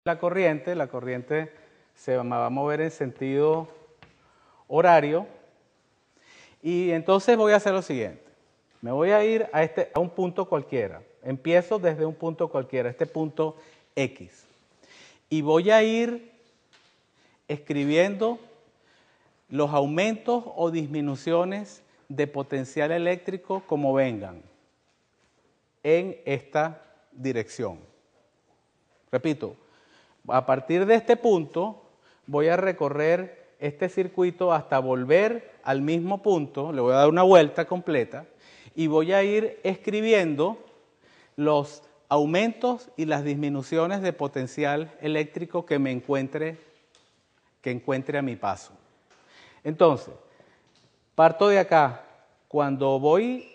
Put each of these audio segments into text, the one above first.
la corriente se va a mover en sentido horario y entonces voy a hacer lo siguiente. Me voy a ir a un punto cualquiera. Empiezo desde un punto cualquiera, este punto X. Y voy a ir escribiendo los aumentos o disminuciones de potencial eléctrico como vengan en esta dirección. Repito, a partir de este punto voy a recorrer este circuito hasta volver al mismo punto, le voy a dar una vuelta completa y voy a ir escribiendo los aumentos y las disminuciones de potencial eléctrico que encuentre a mi paso. Entonces, parto de acá. Cuando voy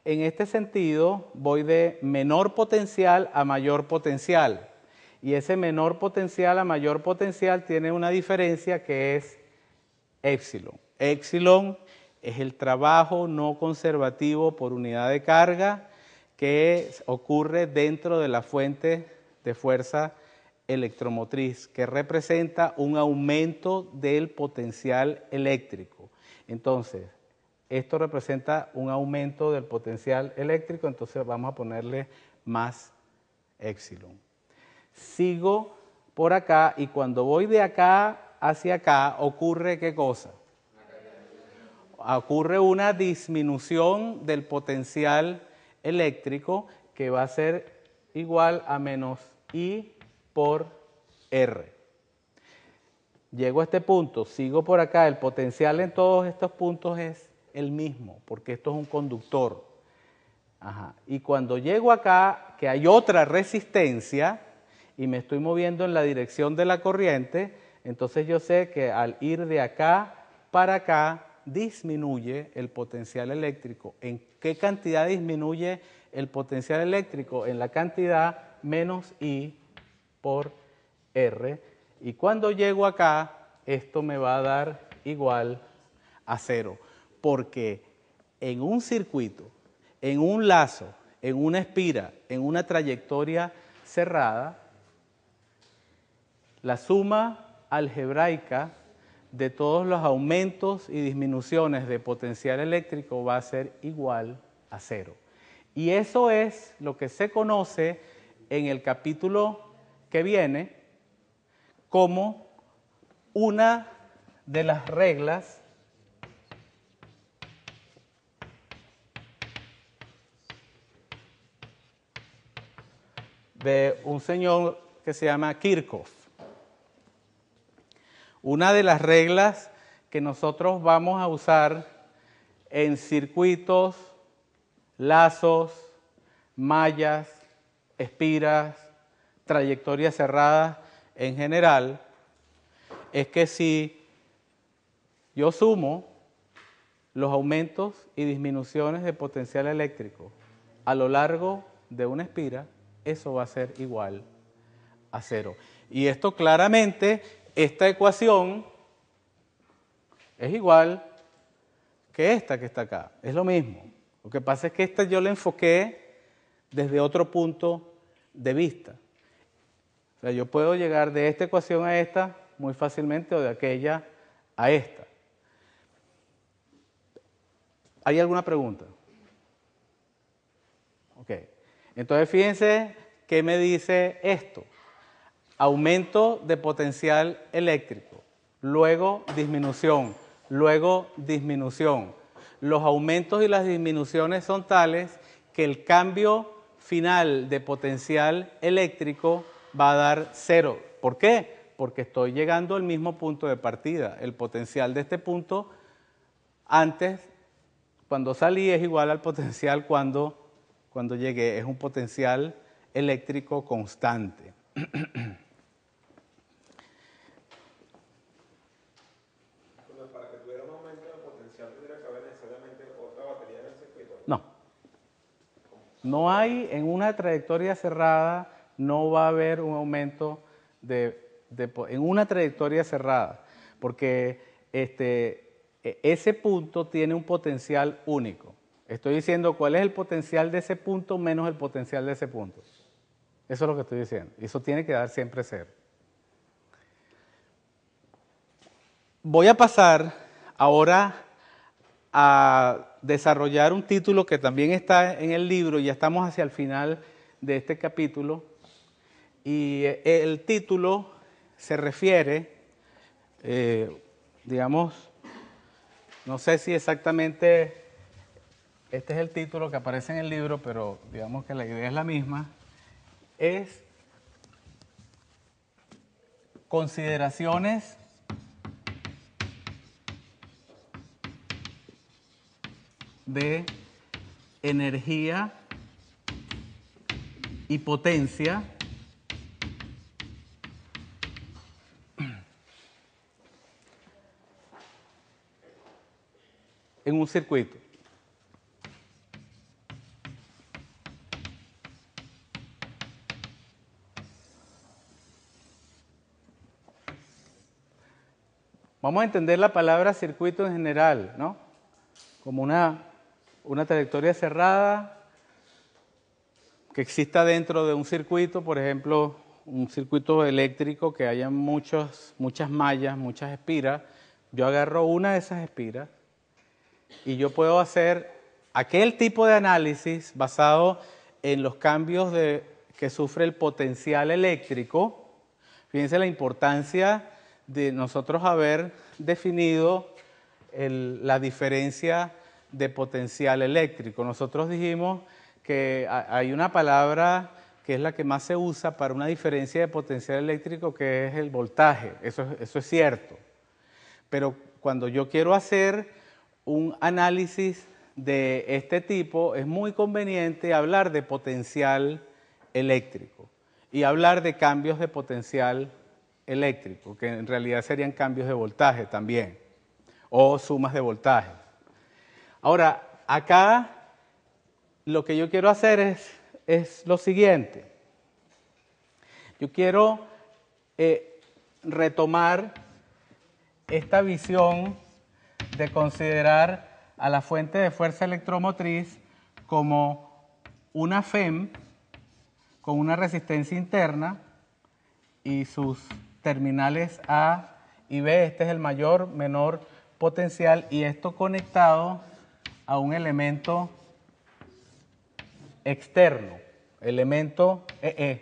en este sentido, voy de menor potencial a mayor potencial. Y ese menor potencial a mayor potencial tiene una diferencia que es épsilon. Épsilon es el trabajo no conservativo por unidad de carga que ocurre dentro de la fuente de fuerza electromotriz, que representa un aumento del potencial eléctrico. Entonces, esto representa un aumento del potencial eléctrico, entonces vamos a ponerle más épsilon. Sigo por acá y cuando voy de acá hacia acá ocurre ¿qué cosa? Ocurre una disminución del potencial eléctrico que va a ser igual a menos I por R. Llego a este punto, sigo por acá, el potencial en todos estos puntos es el mismo, porque esto es un conductor. Ajá. Y cuando llego acá, que hay otra resistencia, y me estoy moviendo en la dirección de la corriente, entonces yo sé que al ir de acá para acá, disminuye el potencial eléctrico. ¿En qué cantidad disminuye el potencial eléctrico? En la cantidad menos I por R. Y cuando llego acá, esto me va a dar igual a 0. Porque en un circuito, en un lazo, en una espira, en una trayectoria cerrada, la suma algebraica de todos los aumentos y disminuciones de potencial eléctrico va a ser igual a 0. Y eso es lo que se conoce en el capítulo que viene como una de las reglas de un señor que se llama Kirchhoff. Una de las reglas que nosotros vamos a usar en circuitos, lazos, mallas, espiras, trayectorias cerradas en general, es que si yo sumo los aumentos y disminuciones de potencial eléctrico a lo largo de una espira, eso va a ser igual a 0. Y esto claramente, esta ecuación es igual que esta que está acá, es lo mismo. Lo que pasa es que esta yo la enfoqué desde otro punto de vista. O sea, yo puedo llegar de esta ecuación a esta muy fácilmente o de aquella a esta. ¿Hay alguna pregunta? Ok. Entonces fíjense qué me dice esto. Aumento de potencial eléctrico, luego disminución, luego disminución. Los aumentos y las disminuciones son tales que el cambio final de potencial eléctrico va a dar 0. ¿Por qué? Porque estoy llegando al mismo punto de partida. El potencial de este punto antes, cuando salí, es igual al potencial cuando llegué. Es un potencial eléctrico constante. Para que tuviera un aumento de potencial tendría que haber necesariamente otra batería en el circuito. No. No hay, en una trayectoria cerrada, no va a haber un aumento en una trayectoria cerrada, porque ese punto tiene un potencial único. Estoy diciendo cuál es el potencial de ese punto menos el potencial de ese punto. Eso es lo que estoy diciendo. Y eso tiene que dar siempre 0. Voy a pasar ahora a desarrollar un título que también está en el libro, ya estamos hacia el final de este capítulo, y el título se refiere, digamos, no sé si exactamente este es el título que aparece en el libro, pero digamos que la idea es la misma, es consideraciones de energía y potencia en un circuito. Vamos a entender la palabra circuito en general, ¿no? Como una trayectoria cerrada que exista dentro de un circuito, por ejemplo, un circuito eléctrico que haya muchas mallas, muchas espiras. Yo agarro una de esas espiras y yo puedo hacer aquel tipo de análisis basado en los cambios que sufre el potencial eléctrico. Fíjense la importancia de nosotros haber definido la diferencia de potencial eléctrico. Nosotros dijimos que hay una palabra que es la que más se usa para una diferencia de potencial eléctrico, que es el voltaje. Eso es cierto. Pero cuando yo quiero hacer un análisis de este tipo, es muy conveniente hablar de potencial eléctrico y hablar de cambios de potencial eléctrico, que en realidad serían cambios de voltaje también, o sumas de voltaje. Ahora, acá lo que yo quiero hacer es lo siguiente. Yo quiero retomar esta visión de considerar a la fuente de fuerza electromotriz como una FEM con una resistencia interna y sus terminales A y B. Este es el mayor, menor potencial, y esto conectado a un elemento externo, elemento EE,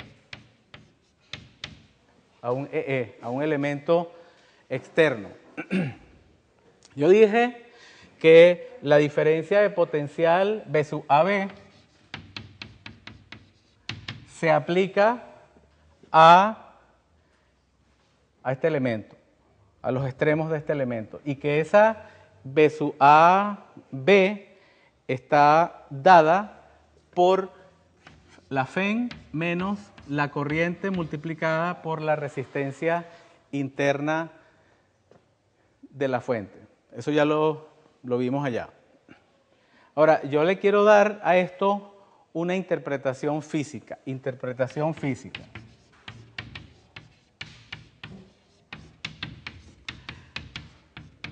a un elemento externo. Yo dije que la diferencia de potencial B sub AB se aplica a este elemento, a los extremos de este elemento, y que esa B sub AB está dada por la FEM menos la corriente multiplicada por la resistencia interna de la fuente. Eso ya lo vimos allá. Ahora, yo le quiero dar a esto una interpretación física. Interpretación física.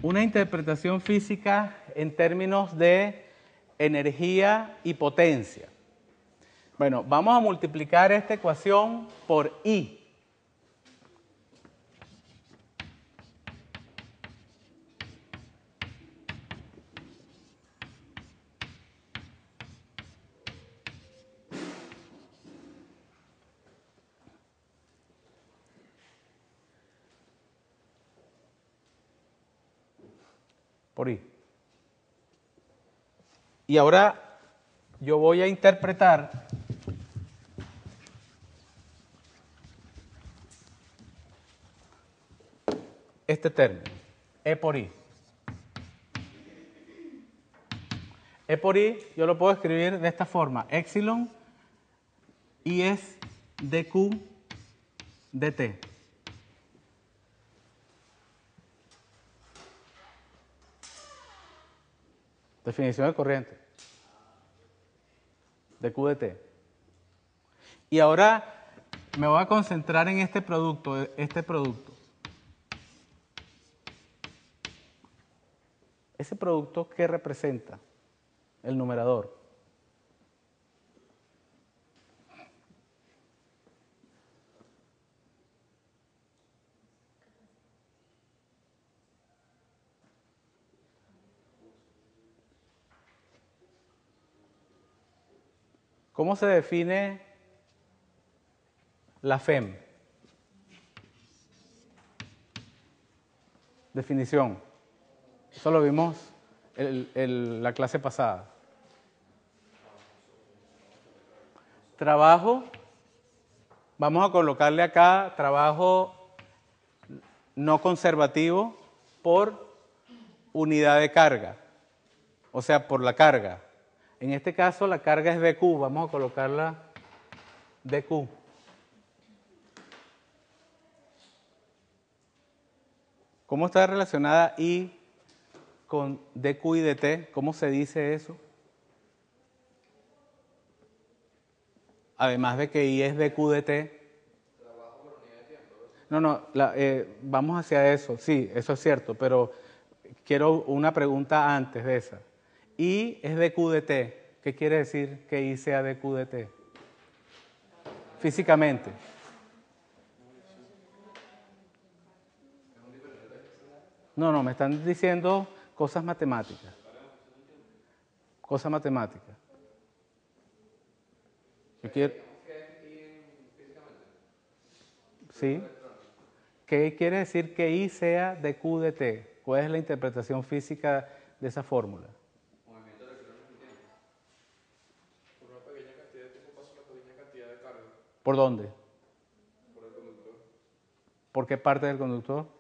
Una interpretación física en términos de energía y potencia. Bueno, vamos a multiplicar esta ecuación por I. Por I. Y ahora yo voy a interpretar este término, E por I. E por I yo lo puedo escribir de esta forma, epsilon I es dQ dt. Definición de corriente. Dq dt. Y ahora me voy a concentrar en este producto, Ese producto, ¿qué representa? El numerador. ¿Cómo se define la FEM? Definición. Eso lo vimos la clase pasada. Trabajo, vamos a colocarle acá trabajo no conservativo por unidad de carga, o sea, por la carga. En este caso la carga es dQ, vamos a colocarla dQ. ¿Cómo está relacionada I con dQ y dt? ¿Cómo se dice eso? Además de que I es dQ dt. No, vamos hacia eso, sí, eso es cierto, pero quiero una pregunta antes de esa. I es dQ dt. ¿Qué quiere decir que I sea dQ dt? Físicamente. No, me están diciendo cosas matemáticas. Cosas matemáticas. Yo quiero... ¿Sí? ¿Qué quiere decir que I sea dQ dt? ¿Cuál es la interpretación física de esa fórmula? Movimiento de electrones en tiempo. Por una pequeña cantidad de tiempo pasa una pequeña cantidad de carga. ¿Por dónde? Por el conductor. ¿Por qué parte del conductor?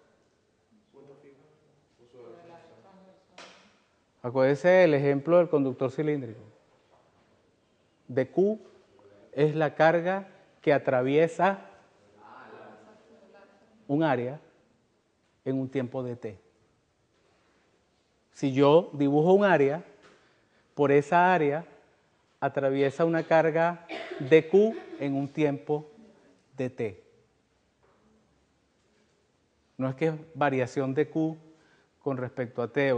Acuérdese el ejemplo del conductor cilíndrico. dQ es la carga que atraviesa un área en un tiempo de t. Si yo dibujo un área, por esa área atraviesa una carga dQ en un tiempo de t. No es que es variación dQ con respecto a t.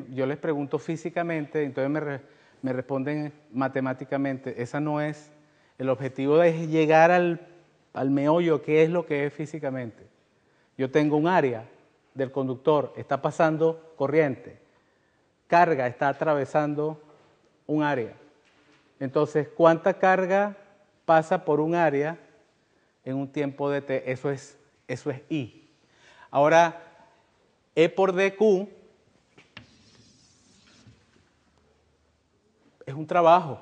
Yo les pregunto físicamente, entonces me responden matemáticamente. Esa no es. El objetivo es llegar al meollo, qué es lo que es físicamente. Yo tengo un área del conductor, está pasando corriente, carga está atravesando un área. Entonces, ¿cuánta carga pasa por un área en un tiempo de t? Eso es I. Ahora, E por dQ es un trabajo.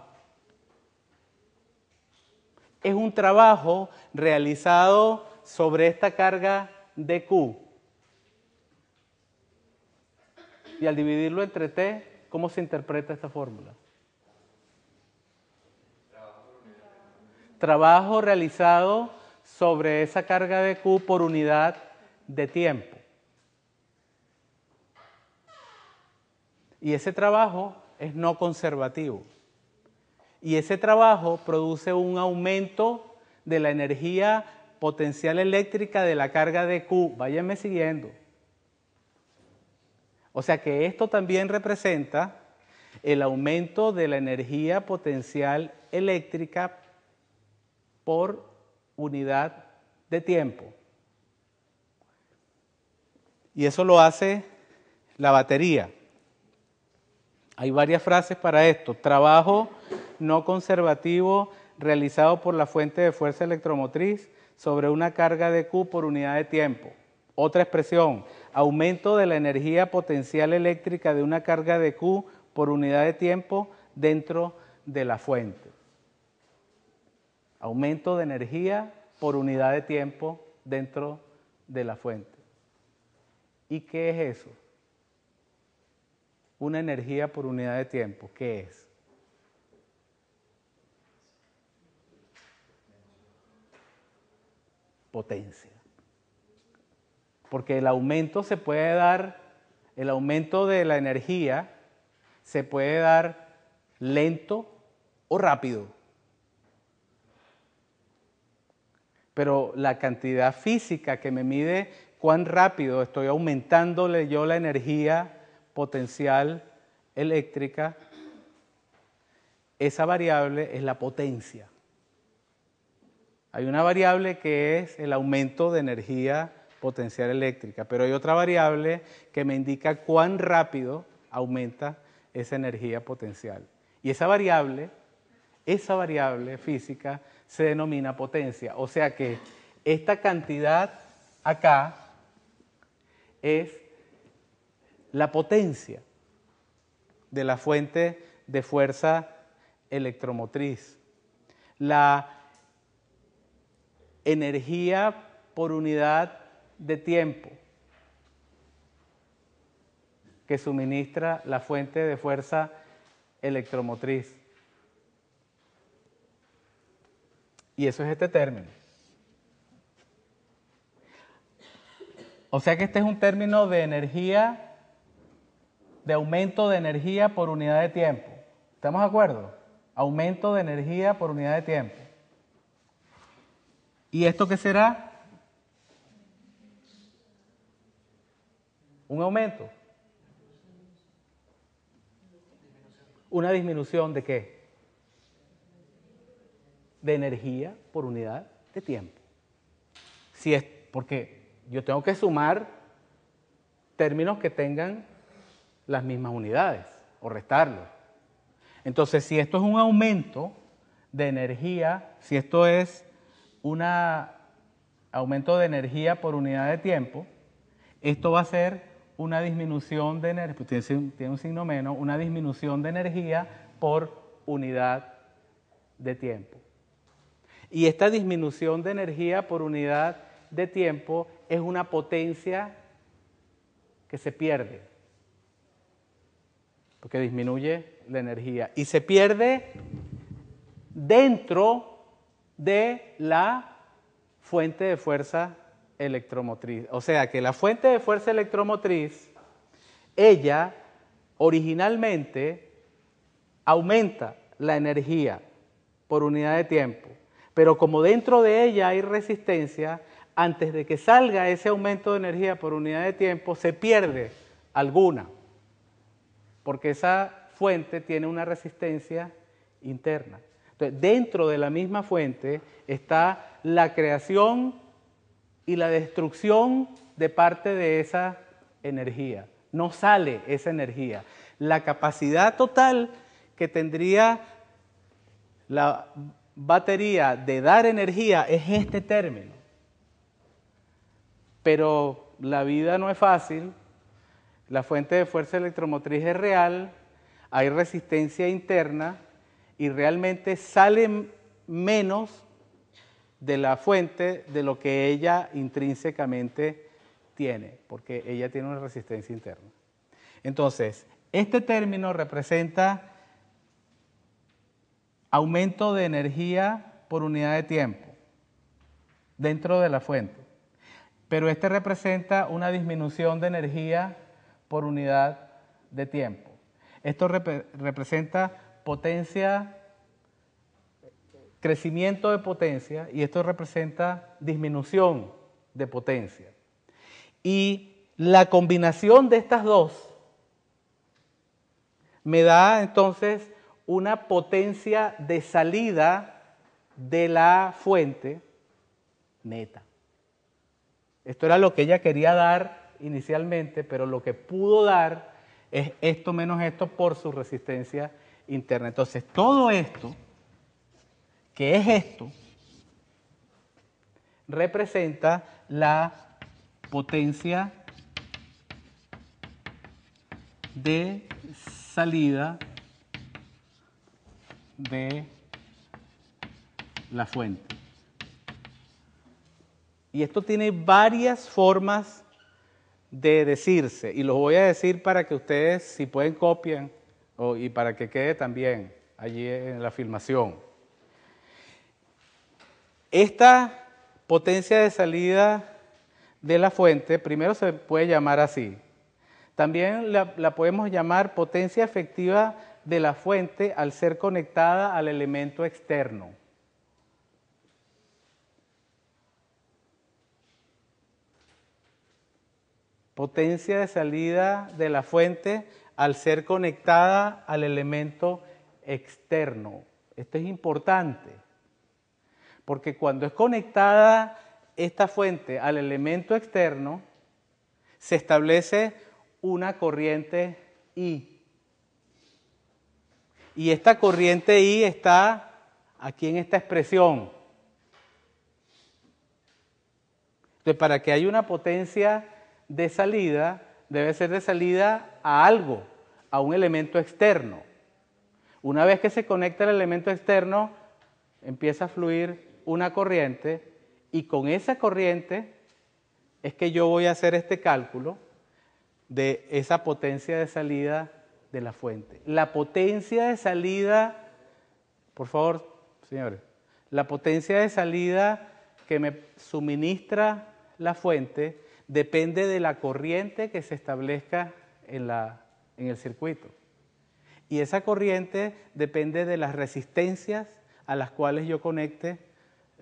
Es un trabajo realizado sobre esta carga dQ. Y al dividirlo entre t, ¿cómo se interpreta esta fórmula? Trabajo realizado sobre esa carga dQ por unidad de tiempo. Y ese trabajo es no conservativo. Y ese trabajo produce un aumento de la energía potencial eléctrica de la carga dQ. Váyanme siguiendo. O sea que esto también representa el aumento de la energía potencial eléctrica por unidad de tiempo. Y eso lo hace la batería. Hay varias frases para esto. Trabajo no conservativo realizado por la fuente de fuerza electromotriz sobre una carga de Q por unidad de tiempo. Otra expresión, aumento de la energía potencial eléctrica de una carga de Q por unidad de tiempo dentro de la fuente. Aumento de energía por unidad de tiempo dentro de la fuente. ¿Y qué es eso? Una energía por unidad de tiempo, ¿qué es? Potencia. Porque el aumento se puede dar, el aumento de la energía se puede dar lento o rápido. Pero la cantidad física que me mide cuán rápido estoy aumentándole yo la energía potencial eléctrica, esa variable es la potencia. Hay una variable que es el aumento de energía potencial eléctrica, pero hay otra variable que me indica cuán rápido aumenta esa energía potencial. Y esa variable esa variable física se denomina potencia. O sea que esta cantidad acá es la potencia de la fuente de fuerza electromotriz. La energía por unidad de tiempo que suministra la fuente de fuerza electromotriz. Y eso es este término. O sea que este es un término de energía, de aumento de energía por unidad de tiempo. ¿Estamos de acuerdo? Aumento de energía por unidad de tiempo. ¿Y esto qué será? Un aumento. ¿Una disminución de qué? De energía por unidad de tiempo. Si es porque yo tengo que sumar términos que tengan las mismas unidades o restarlos. Entonces, si esto es un aumento de energía, si esto es un aumento de energía por unidad de tiempo, esto va a ser una disminución de energía, pues tiene un signo menos, una disminución de energía por unidad de tiempo. Y esta disminución de energía por unidad de tiempo es una potencia que se pierde, porque disminuye la energía y se pierde dentro de la fuente de fuerza electromotriz. O sea que la fuente de fuerza electromotriz, ella originalmente aumenta la energía por unidad de tiempo, pero como dentro de ella hay resistencia, antes de que salga ese aumento de energía por unidad de tiempo, se pierde alguna, porque esa fuente tiene una resistencia interna. Entonces, dentro de la misma fuente está la creación y la destrucción de parte de esa energía. No sale esa energía. La capacidad total que tendría la batería de dar energía es este término. Pero la vida no es fácil, la fuente de fuerza electromotriz es real, hay resistencia interna y realmente sale menos de la fuente de lo que ella intrínsecamente tiene, porque ella tiene una resistencia interna. Entonces, este término representa aumento de energía por unidad de tiempo dentro de la fuente, pero este representa una disminución de energía por unidad de tiempo. Esto representa potencia, crecimiento de potencia, y esto representa disminución de potencia. Y la combinación de estas dos me da entonces una potencia de salida de la fuente neta. Esto era lo que ella quería dar inicialmente, pero lo que pudo dar es esto menos esto por su resistencia interna. Entonces, todo esto, que es esto, representa la potencia de salida de la fuente. Y esto tiene varias formas de decirse, y los voy a decir para que ustedes, si pueden, copien, y para que quede también allí en la filmación. Esta potencia de salida de la fuente, primero se puede llamar así. También la podemos llamar potencia efectiva de la fuente al ser conectada al elemento externo. Potencia de salida de la fuente al ser conectada al elemento externo. Esto es importante, porque cuando es conectada esta fuente al elemento externo, se establece una corriente I. Y esta corriente I está aquí en esta expresión. Entonces, para que haya una potencia de salida, debe ser de salida a algo, a un elemento externo. Una vez que se conecta el elemento externo, empieza a fluir una corriente y con esa corriente es que yo voy a hacer este cálculo de esa potencia de salida de la fuente. La potencia de salida, por favor, señores, la potencia de salida que me suministra la fuente depende de la corriente que se establezca en el circuito. Y esa corriente depende de las resistencias a las cuales yo conecte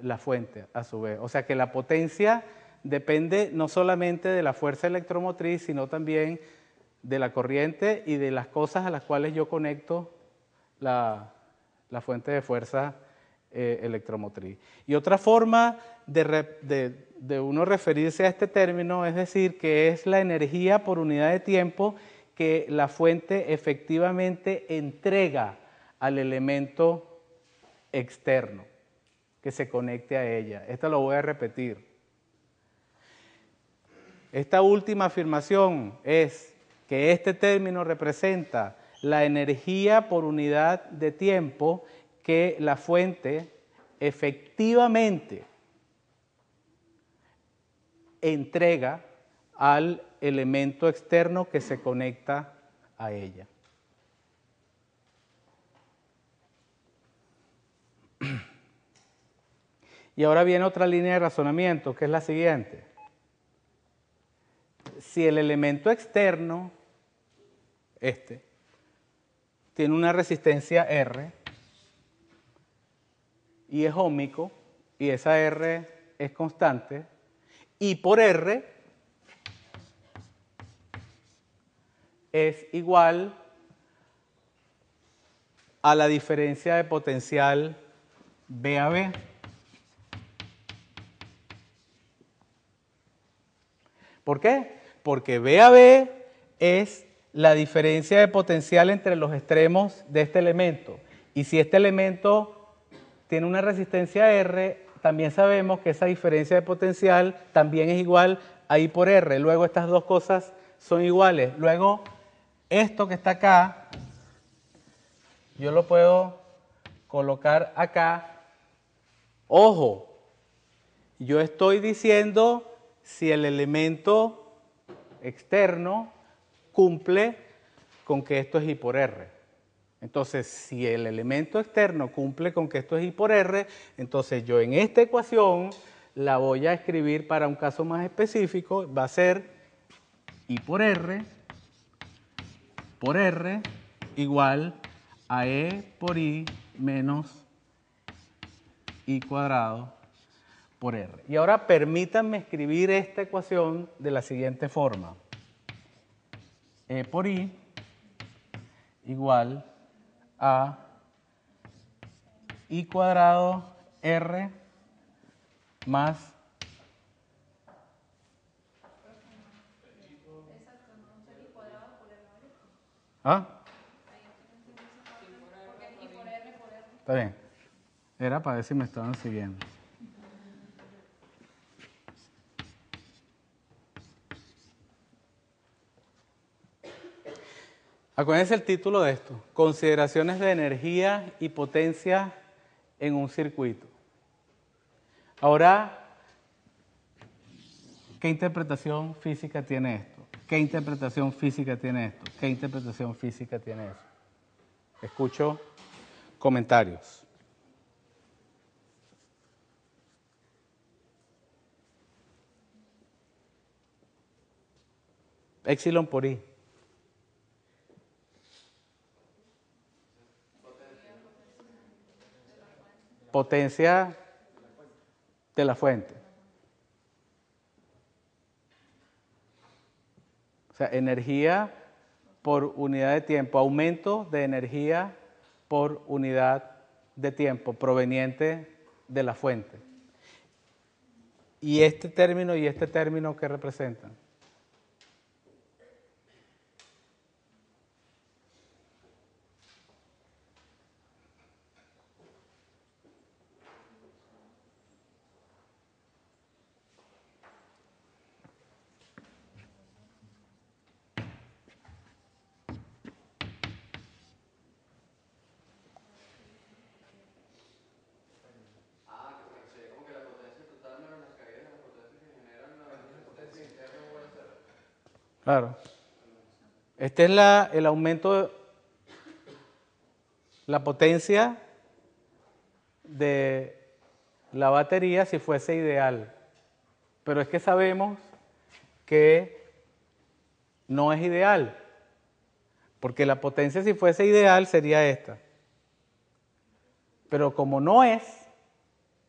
la fuente a su vez. O sea que la potencia depende no solamente de la fuerza electromotriz, sino también de la corriente y de las cosas a las cuales yo conecto la fuente de fuerza electromotriz. Y otra forma de uno referirse a este término es decir que es la energía por unidad de tiempo que la fuente efectivamente entrega al elemento externo que se conecte a ella. Esto lo voy a repetir. Esta última afirmación es que este término representa la energía por unidad de tiempo que la fuente efectivamente entrega al elemento externo que se conecta a ella. Y ahora viene otra línea de razonamiento, que es la siguiente. Si el elemento externo, tiene una resistencia R y es óhmico, y esa R es constante, I por R es igual a la diferencia de potencial B a B. ¿Por qué? Porque B a B es la diferencia de potencial entre los extremos de este elemento. Y si este elemento tiene una resistencia R, también sabemos que esa diferencia de potencial también es igual a I por R. Luego estas dos cosas son iguales. Luego esto que está acá, yo lo puedo colocar acá. Ojo, yo estoy diciendo si el elemento externo cumple con que esto es I por R. Entonces, si el elemento externo cumple con que esto es I por R, entonces yo en esta ecuación la voy a escribir para un caso más específico, va a ser I por R igual a E por I menos I cuadrado por R. Y ahora permítanme escribir esta ecuación de la siguiente forma. E por I igual a I cuadrado R más ¿ah? Está bien. Era para ver si me estaban siguiendo. Acuérdense el título de esto, consideraciones de energía y potencia en un circuito. Ahora, ¿qué interpretación física tiene esto? ¿Qué interpretación física tiene esto? ¿Qué interpretación física tiene eso? Escucho comentarios. Epsilon por I. Potencia de la fuente. O sea, energía por unidad de tiempo, aumento de energía por unidad de tiempo proveniente de la fuente. ¿Y este término qué representan? Claro. Este es el aumento, la potencia de la batería si fuese ideal. Pero es que sabemos que no es ideal, porque la potencia si fuese ideal sería esta. Pero como no es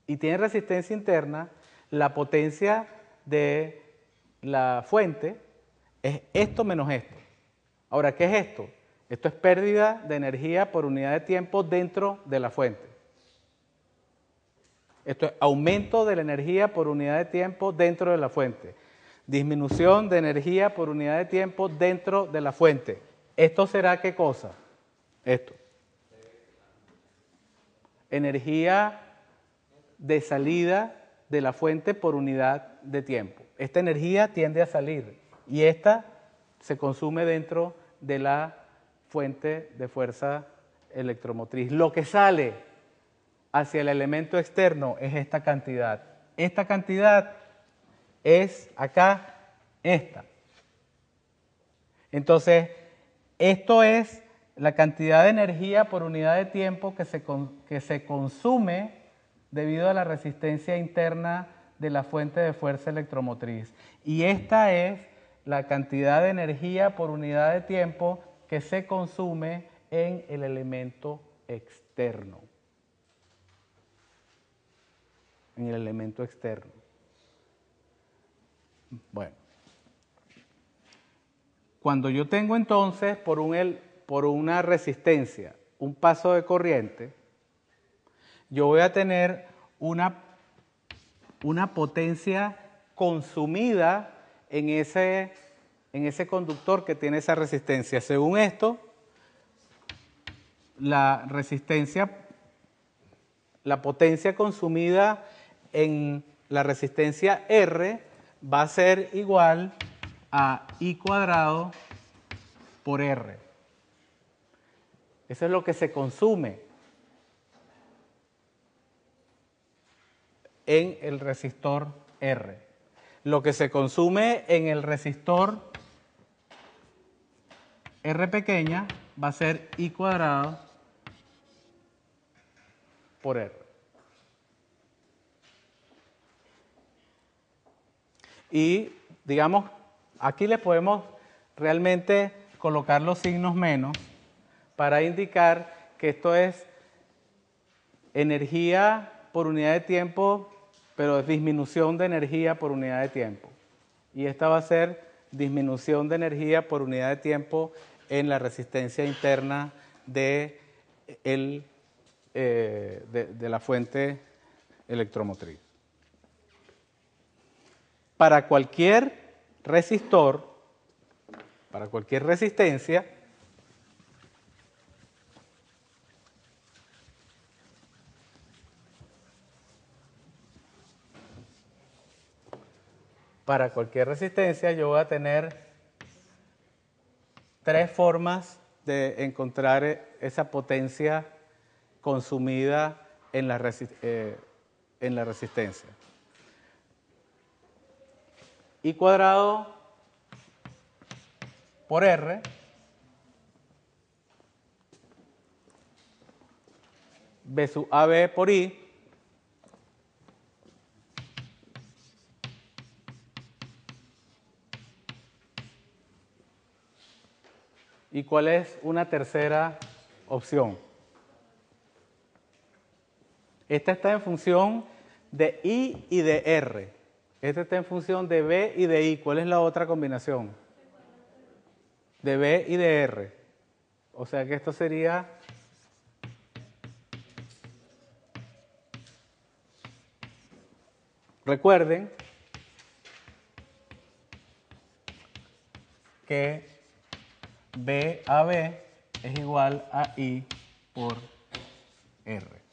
y tiene resistencia interna, la potencia de la fuente es esto menos esto. Ahora, ¿qué es esto? Esto es pérdida de energía por unidad de tiempo dentro de la fuente. Esto es aumento de la energía por unidad de tiempo dentro de la fuente. Disminución de energía por unidad de tiempo dentro de la fuente. ¿Esto será qué cosa? Esto. Energía de salida de la fuente por unidad de tiempo. Esta energía tiende a salir y esta se consume dentro de la fuente de fuerza electromotriz. Lo que sale hacia el elemento externo es esta cantidad. Esta cantidad es acá esta. Entonces, esto es la cantidad de energía por unidad de tiempo que se consume debido a la resistencia interna de la fuente de fuerza electromotriz. Y esta es la cantidad de energía por unidad de tiempo que se consume en el elemento externo. En el elemento externo. Bueno. Cuando yo tengo entonces por una resistencia un paso de corriente, yo voy a tener una potencia consumida en ese conductor que tiene esa resistencia. Según esto, la potencia consumida en la resistencia R va a ser igual a I cuadrado por R. Eso es lo que se consume en el resistor R. Lo que se consume en el resistor R pequeña va a ser I cuadrado por R. Y, digamos, aquí le podemos realmente colocar los signos menos para indicar que esto es energía por unidad de tiempo, pero es disminución de energía por unidad de tiempo. Y esta va a ser disminución de energía por unidad de tiempo en la resistencia interna de la fuente electromotriz. Para cualquier resistor, para cualquier resistencia, yo voy a tener tres formas de encontrar esa potencia consumida en la resistencia. I cuadrado por R B sub AB por I ¿y cuál es una tercera opción? Esta está en función de I y de R. Esta está en función de B y de I. ¿Cuál es la otra combinación? De B y de R. O sea que esto sería recuerden que BAB es igual a I por R.